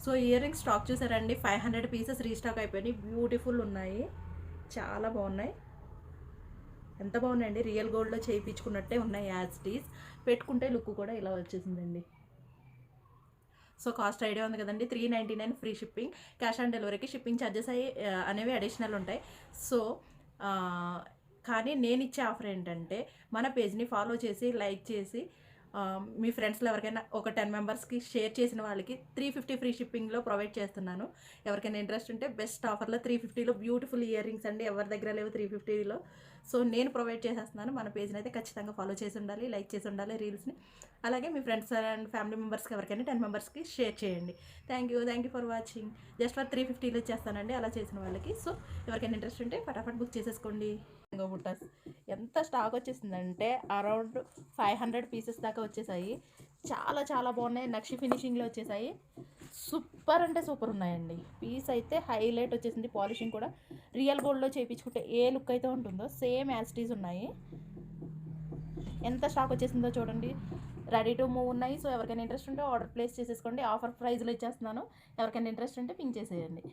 So ear rings stock చూసారండి, 500 pieces restock అయిపోయినాయి. Beautiful ఉన్నాయి, చాలా బాగున్నాయి. ఎంత బాగున్నాయండి, రియల్ గోల్డ్లో చేయించుకున్నట్టే ఉన్నాయి. యాజ్ ఇట్ ఈస్ పెట్టుకుంటే లుక్ కూడా ఇలా వచ్చేసిందండి. సో కాస్ట్ ఐడియా ఉంది కదండి, 399 ఫ్రీ షిప్పింగ్. క్యాష్ ఆన్ డెలివరీకి షిప్పింగ్ ఛార్జెస్ అనేవి అడిషనల్ ఉంటాయి. సో కానీ నేను ఇచ్చే ఆఫర్ ఏంటంటే, మన పేజ్ని ఫాలో చేసి లైక్ చేసి మీ ఫ్రెండ్స్లో ఎవరికైనా ఒక 10 మెంబర్స్కి షేర్ చేసిన వాళ్ళకి 350 ఫ్రీ షిప్పింగ్లో ప్రొవైడ్ చేస్తున్నాను. ఎవరికైనా ఇంట్రెస్ట్ ఉంటే బెస్ట్ ఆఫర్లో 350లో బ్యూటిఫుల్ ఇయర్ రింగ్స్ అండి, ఎవరి దగ్గర లేవు 350లో. సో నేను ప్రొవైడ్ చేసేస్తున్నాను. మన పేజ్ని అయితే ఖచ్చితంగా ఫాలో చేసి ఉండాలి, లైక్ చేసి ఉండాలి రీల్స్ని. అలాగే మీ ఫ్రెండ్స్ అండ్ ఫ్యామిలీ మెంబర్స్కి ఎవరికైనా 10 మెంబర్స్కి షేర్ చేయండి. Thank you for watching. Just for 350లో ఇచ్చేస్తానండి అలా చేసిన వాళ్ళకి. సో ఎవరికైనా ఇంట్రెస్ట్ ఉంటే ఫటాఫట్ బుక్ చేసేసుకోండి. బుట్టాస్ ఎంత స్టాక్ వచ్చేసిందంటే అరౌండ్ 500 పీసెస్ దాకా వచ్చేసాయి. చాలా చాలా బాగున్నాయి, నక్షి ఫినిషింగ్లో వచ్చేసాయి. సూపర్ అంటే సూపర్ ఉన్నాయండి. పీస్ అయితే హైలైట్ వచ్చేసింది. పాలిషింగ్ కూడా రియల్ గోల్డ్లో చేయించుకుంటే ఏ లుక్ అయితే ఉంటుందో సేమ్ యాస్టీస్ ఉన్నాయి. ఎంత స్టాక్ వచ్చేసిందో చూడండి. రెడీ టు మూవ్ ఉన్నాయి. సో ఎవరికైనా ఇంట్రెస్ట్ ఉంటే ఆర్డర్ ప్లేస్ చేసేసుకోండి. ఆఫర్ ప్రైస్లో ఇచ్చేస్తున్నాను. ఎవరికైనా ఇంట్రెస్ట్ ఉంటే పింక్ చేసేయండి.